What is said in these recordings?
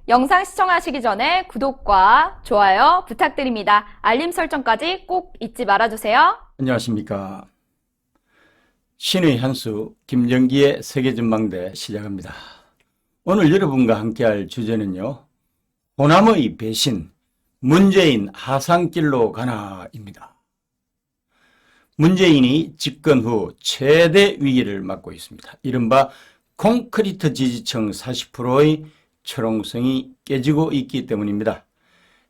영상 시청하시기 전에 구독과 좋아요 부탁드립니다. 알림 설정까지 꼭 잊지 말아주세요. 안녕하십니까. 신의 한수 김정기의 세계전망대 시작합니다. 오늘 여러분과 함께할 주제는요, 호남의 배신, 문재인 하산길로 가나입니다. 문재인이 집권 후 최대 위기를 맞고 있습니다. 이른바 콘크리트 지지층 40%의 철옹성이 깨지고 있기 때문입니다.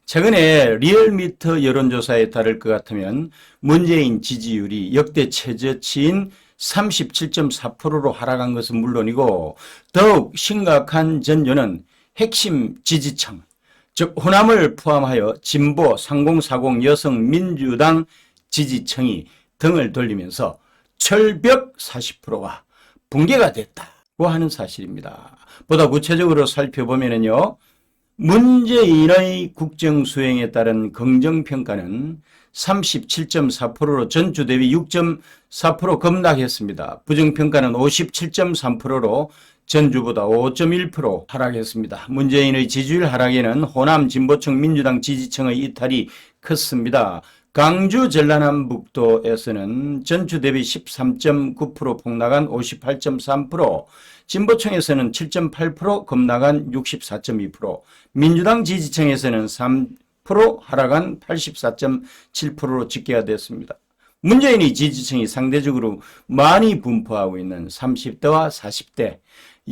최근에 리얼미터 여론조사에 따를 것 같으면 문재인 지지율이 역대 최저치인 37.4%로 하락한 것은 물론이고, 더욱 심각한 전조는 핵심 지지층, 즉 호남을 포함하여 진보, 3040 여성 민주당 지지층이 등을 돌리면서 철벽 40%가 붕괴가 됐다고 하는 사실입니다. 보다 구체적으로 살펴보면요, 문재인의 국정수행에 따른 긍정평가는 37.4%로 전주 대비 6.4% 급락했습니다. 부정평가는 57.3%로 전주보다 5.1% 하락했습니다. 문재인의 지지율 하락에는 호남 진보층 민주당 지지층의 이탈이 컸습니다. 강주 전라남북도에서는 전주 대비 13.9% 폭락한 58.3%, 진보층에서는 7.8% 급락한 64.2%, 민주당 지지층에서는 3% 하락한 84.7%로 집계가 됐습니다. 문재인의 지지층이 상대적으로 많이 분포하고 있는 30대와 40대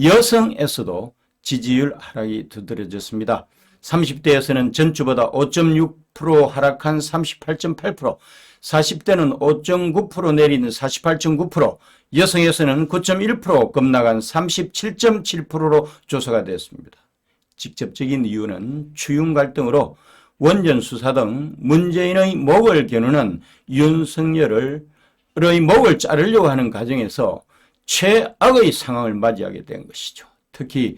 여성에서도 지지율 하락이 두드러졌습니다. 30대에서는 전주보다 5.6% 하락한 38.8%, 40대는 5.9% 내리는 48.9%, 여성에서는 9.1% 급락한 37.7%로 조사가 됐습니다. 직접적인 이유는 추윤 갈등으로 원전 수사 등 문재인의 목을 겨누는 윤석열의 목을 자르려고 하는 과정에서 최악의 상황을 맞이하게 된 것이죠. 특히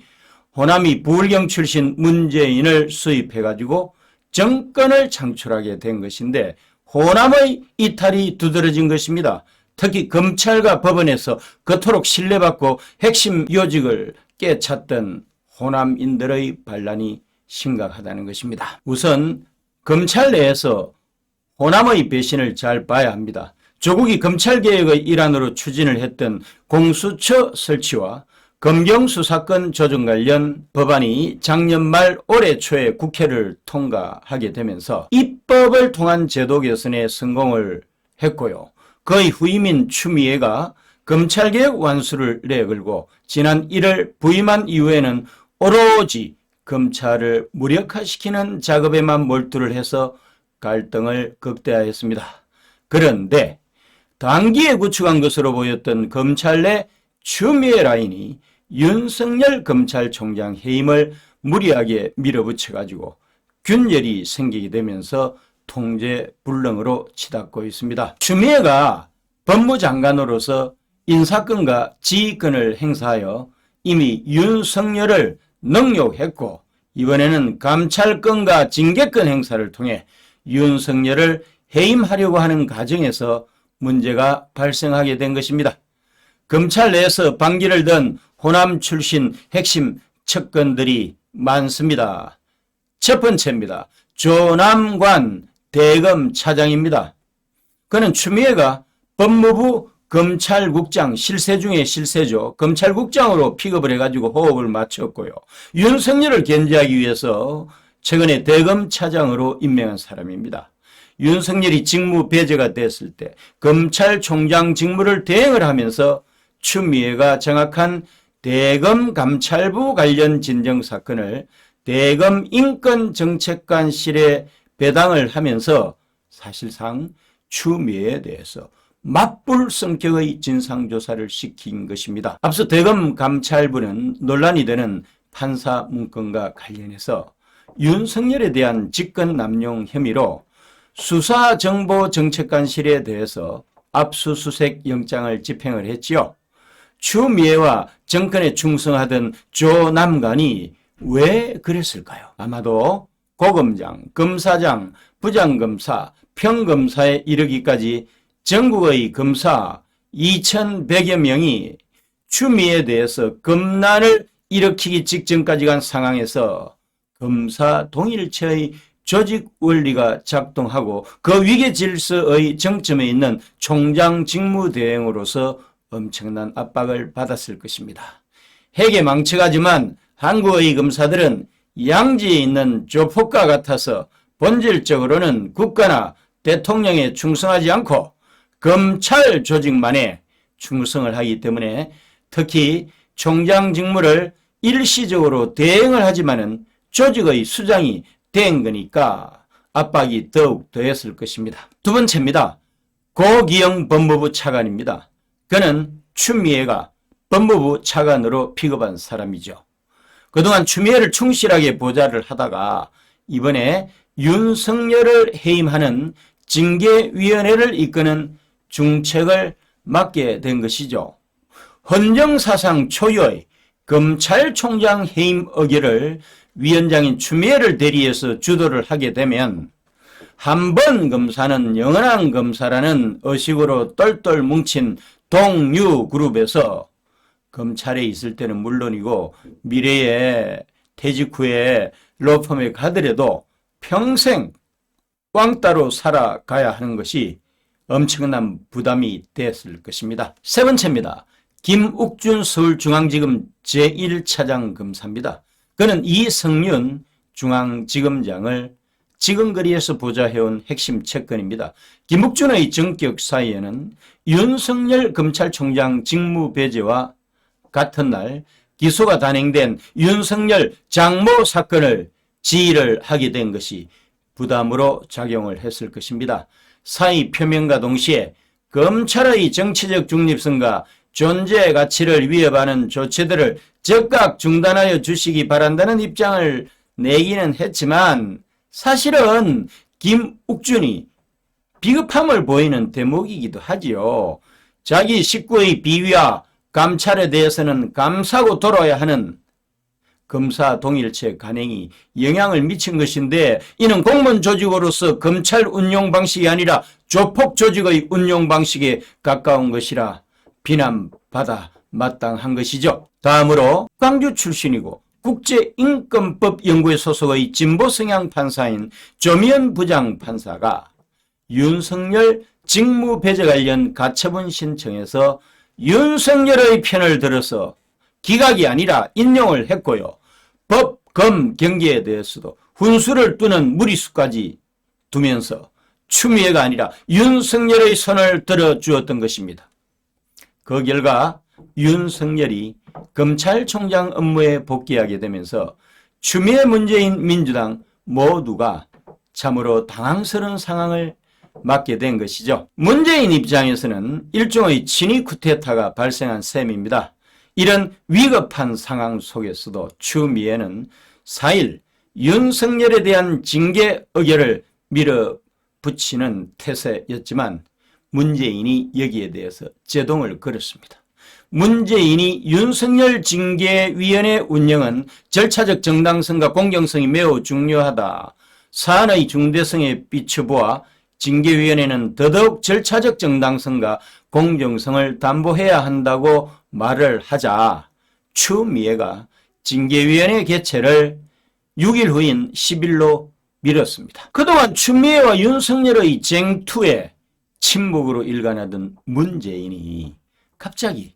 호남이 부울경 출신 문재인을 수입해가지고 정권을 창출하게 된 것인데, 호남의 이탈이 두드러진 것입니다. 특히 검찰과 법원에서 그토록 신뢰받고 핵심 요직을 깨찼던 호남인들의 반란이 심각하다는 것입니다. 우선 검찰 내에서 호남의 배신을 잘 봐야 합니다. 조국이 검찰개혁의 일환으로 추진을 했던 공수처 설치와 검경수사권 조정 관련 법안이 작년 말 올해 초에 국회를 통과하게 되면서 입법을 통한 제도 개선에 성공을 했고요. 그의 후임인 추미애가 검찰개혁 완수를 내걸고 지난 1월 부임한 이후에는 오로지 검찰을 무력화시키는 작업에만 몰두를 해서 갈등을 극대화했습니다. 그런데 단기에 구축한 것으로 보였던 검찰 내 추미애 라인이 윤석열 검찰총장 해임을 무리하게 밀어붙여가지고 균열이 생기게 되면서 통제 불능으로 치닫고 있습니다. 추미애가 법무장관으로서 인사권과 지휘권을 행사하여 이미 윤석열을 능욕했고, 이번에는 감찰권과 징계권 행사를 통해 윤석열을 해임하려고 하는 과정에서 문제가 발생하게 된 것입니다. 검찰 내에서 반기를 든 호남 출신 핵심 측근들이 많습니다. 첫 번째입니다. 조남관 대검 차장입니다. 그는 추미애가 법무부 검찰국장, 실세 중에 실세죠. 검찰국장으로 픽업을 해가지고 호흡을 맞췄고요. 윤석열을 견제하기 위해서 최근에 대검 차장으로 임명한 사람입니다. 윤석열이 직무 배제가 됐을 때 검찰총장 직무를 대행을 하면서 추미애가 정확한 대검 감찰부 관련 진정사건을 대검 인권정책관실에 배당을 하면서 사실상 추미애에 대해서 맞불 성격의 진상조사를 시킨 것입니다. 앞서 대검 감찰부는 논란이 되는 판사 문건과 관련해서 윤석열에 대한 직권 남용 혐의로 수사정보정책관실에 대해서 압수수색 영장을 집행을 했지요. 추미애와 정권에 충성하던 조남관이 왜 그랬을까요? 아마도 고검장, 검사장, 부장검사, 평검사에 이르기까지 전국의 검사 2,100여 명이 추미애에 대해서 검난을 일으키기 직전까지 간 상황에서 검사 동일체의 조직 원리가 작동하고 그 위계 질서의 정점에 있는 총장 직무대행으로서 엄청난 압박을 받았을 것입니다. 해괴망측하지만 한국의 검사들은 양지에 있는 조폭과 같아서 본질적으로는 국가나 대통령에 충성하지 않고 검찰 조직만에 충성을 하기 때문에 특히 총장 직무를 일시적으로 대행을 하지만은 조직의 수장이 된 거니까 압박이 더욱 더했을 것입니다. 두 번째입니다. 고기영 법무부 차관입니다. 그는 추미애가 법무부 차관으로 픽업한 사람이죠. 그동안 추미애를 충실하게 보좌를 하다가 이번에 윤석열을 해임하는 징계위원회를 이끄는 중책을 맡게 된 것이죠. 헌정사상 초유의 검찰총장 해임 의결을 위원장인 추미애를 대리해서 주도를 하게 되면 한 번 검사는 영원한 검사라는 의식으로 똘똘 뭉친 동유그룹에서 검찰에 있을 때는 물론이고 미래에 퇴직 후에 로펌에 가더라도 평생 왕따로 살아가야 하는 것이 엄청난 부담이 됐을 것입니다. 세 번째입니다. 김욱준 서울중앙지검 제1차장 검사입니다. 그는 이성윤 중앙지검장을 지검거리에서 보좌해온 핵심 채권입니다. 김욱준의 전격 사이에는 윤석열 검찰총장 직무 배제와 같은 날 기소가 단행된 윤석열 장모 사건을 지휘를 하게 된 것이 부담으로 작용을 했을 것입니다. 사의 표명과 동시에 검찰의 정치적 중립성과 존재 가치를 위협하는 조치들을 즉각 중단하여 주시기 바란다는 입장을 내기는 했지만 사실은 김욱준이 비겁함을 보이는 대목이기도 하지요. 자기 식구의 비위와 감찰에 대해서는 감사하고 돌아야 하는 검사 동일체 간행이 영향을 미친 것인데 이는 공무원 조직으로서 검찰 운용 방식이 아니라 조폭 조직의 운용 방식에 가까운 것이라 비난받아 마땅한 것이죠. 다음으로 광주 출신이고 국제인권법 연구회 소속의 진보 성향 판사인 조미연 부장판사가 윤석열 직무 배제 관련 가처분 신청에서 윤석열의 편을 들어서 기각이 아니라 인용을 했고요. 법, 검 경계에 대해서도 훈수를 두는 무리수까지 두면서 추미애가 아니라 윤석열의 손을 들어주었던 것입니다. 그 결과 윤석열이 검찰총장 업무에 복귀하게 되면서 추미애 문재인 민주당 모두가 참으로 당황스러운 상황을 맞게 된 것이죠. 문재인 입장에서는 일종의 친위 쿠데타가 발생한 셈입니다. 이런 위급한 상황 속에서도 추미애는 4일 윤석열에 대한 징계 의결을 밀어붙이는 태세였지만 문재인이 여기에 대해서 제동을 걸었습니다. 문재인이 윤석열 징계위원회 운영은 절차적 정당성과 공정성이 매우 중요하다. 사안의 중대성에 비춰보아 징계위원회는 더더욱 절차적 정당성과 공정성을 담보해야 한다고 말을 하자 추미애가 징계위원회 개최를 6일 후인 10일로 미뤘습니다. 그동안 추미애와 윤석열의 쟁투에 침묵으로 일관하던 문재인이 갑자기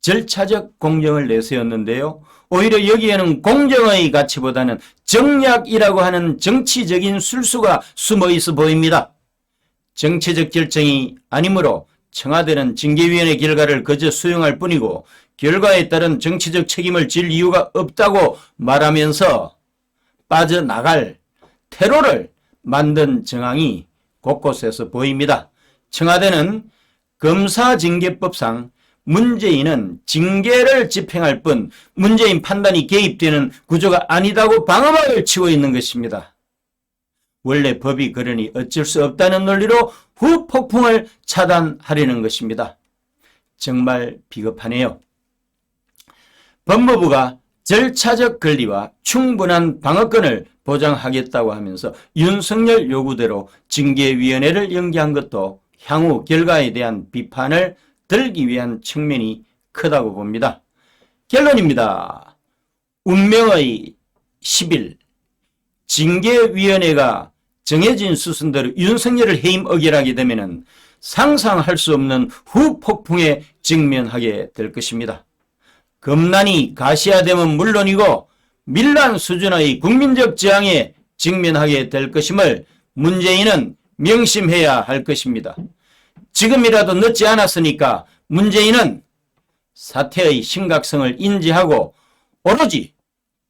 절차적 공정을 내세웠는데요. 오히려 여기에는 공정의 가치보다는 정략이라고 하는 정치적인 술수가 숨어 있어 보입니다. 정치적 결정이 아니므로 청와대는 징계위원회 결과를 그저 수용할 뿐이고 결과에 따른 정치적 책임을 질 이유가 없다고 말하면서 빠져나갈 퇴로를 만든 정황이 곳곳에서 보입니다. 청와대는 검사징계법상 문재인은 징계를 집행할 뿐 문재인 판단이 개입되는 구조가 아니다고 방어막을 치고 있는 것입니다. 원래 법이 그러니 어쩔 수 없다는 논리로 후폭풍을 차단하려는 것입니다. 정말 비겁하네요. 법무부가 절차적 권리와 충분한 방어권을 보장하겠다고 하면서 윤석열 요구대로 징계위원회를 연기한 것도 향후 결과에 대한 비판을 들기 위한 측면이 크다고 봅니다. 결론입니다. 운명의 10일 징계위원회가 정해진 수순대로 윤석열을 해임 의결하게 되면 상상할 수 없는 후폭풍에 직면하게 될 것입니다. 검난이 가시화되면 물론이고 밀란 수준의 국민적 저항에 직면하게 될 것임을 문재인은 명심해야 할 것입니다. 지금이라도 늦지 않았으니까 문재인은 사태의 심각성을 인지하고 오로지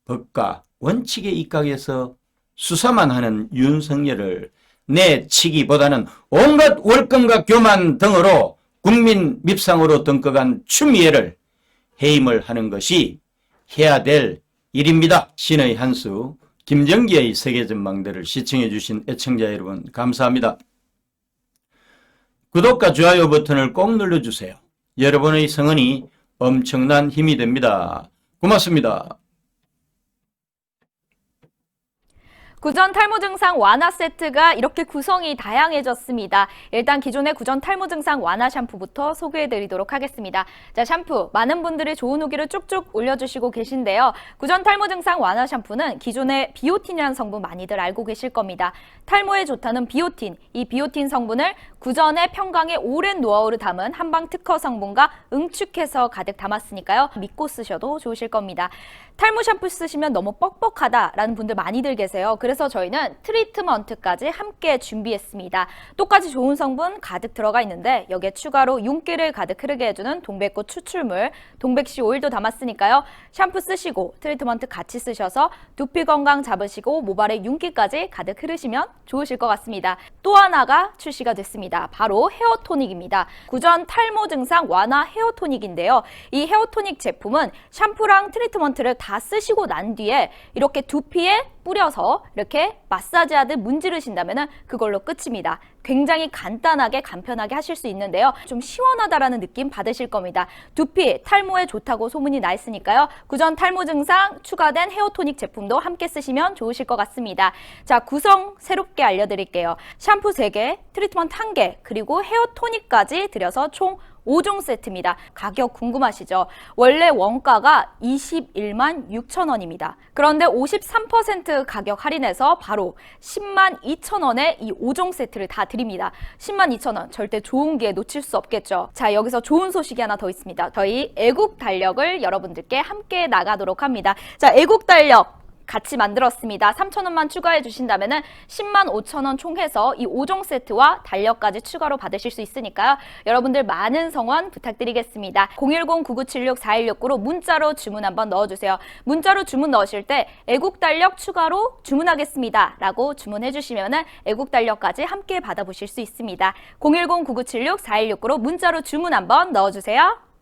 법과 원칙에 입각해서 수사만 하는 윤석열을 내치기보다는 온갖 월권과 교만 등으로 국민 밉상으로 등극한 추미애를 해임을 하는 것이 해야 될 일입니다. 신의 한수 김정기의 세계전망대를 시청해 주신 애청자 여러분 감사합니다. 구독과 좋아요 버튼을 꼭 눌러주세요. 여러분의 성원이 엄청난 힘이 됩니다. 고맙습니다. 구전 탈모 증상 완화 세트가 이렇게 구성이 다양해졌습니다. 일단 기존의 구전 탈모 증상 완화 샴푸부터 소개해드리도록 하겠습니다. 자, 샴푸 많은 분들이 좋은 후기를 쭉쭉 올려주시고 계신데요. 구전 탈모 증상 완화 샴푸는 기존의 비오틴이라는 성분 많이들 알고 계실 겁니다. 탈모에 좋다는 비오틴, 이 비오틴 성분을 구전의 평강의 오랜 노하우를 담은 한방 특허 성분과 응축해서 가득 담았으니까요. 믿고 쓰셔도 좋으실 겁니다. 탈모 샴푸 쓰시면 너무 뻑뻑하다라는 분들 많이들 계세요. 그래서 저희는 트리트먼트까지 함께 준비했습니다. 똑같이 좋은 성분 가득 들어가 있는데 여기에 추가로 윤기를 가득 흐르게 해주는 동백꽃 추출물, 동백씨 오일도 담았으니까요. 샴푸 쓰시고 트리트먼트 같이 쓰셔서 두피 건강 잡으시고 모발에 윤기까지 가득 흐르시면 좋으실 것 같습니다. 또 하나가 출시가 됐습니다. 바로 헤어토닉입니다. 구전 탈모 증상 완화 헤어토닉인데요. 이 헤어토닉 제품은 샴푸랑 트리트먼트를 다 쓰시고 난 뒤에 이렇게 두피에 뿌려서 이렇게 마사지하듯 문지르신다면 그걸로 끝입니다. 굉장히 간단하게 간편하게 하실 수 있는데요. 좀 시원하다라는 느낌 받으실 겁니다. 두피, 탈모에 좋다고 소문이 나 있으니까요. 구전 탈모 증상 추가된 헤어토닉 제품도 함께 쓰시면 좋으실 것 같습니다. 자, 구성 새롭게 알려드릴게요. 샴푸 3개, 트리트먼트 1개, 그리고 헤어토닉까지 들여서 총 5종 세트입니다. 가격 궁금하시죠? 원래 원가가 21만 6천 원입니다. 그런데 53% 가격 할인해서 바로 10만 2천 원에 이 5종 세트를 다 드립니다. 10만 2천 원 절대 좋은 기회 놓칠 수 없겠죠. 자, 여기서 좋은 소식이 하나 더 있습니다. 저희 애국 달력을 여러분들께 함께 나가도록 합니다. 자, 애국 달력 같이 만들었습니다. 3,000원만 추가해 주신다면 10만 5천 원 총 해서 이 5종 세트와 달력까지 추가로 받으실 수 있으니까요. 여러분들 많은 성원 부탁드리겠습니다. 010-9976-4169로 문자로 주문 한번 넣어주세요. 문자로 주문 넣으실 때 애국 달력 추가로 주문하겠습니다 라고 주문해 주시면 애국 달력까지 함께 받아보실 수 있습니다. 010-9976-4169로 문자로 주문 한번 넣어주세요.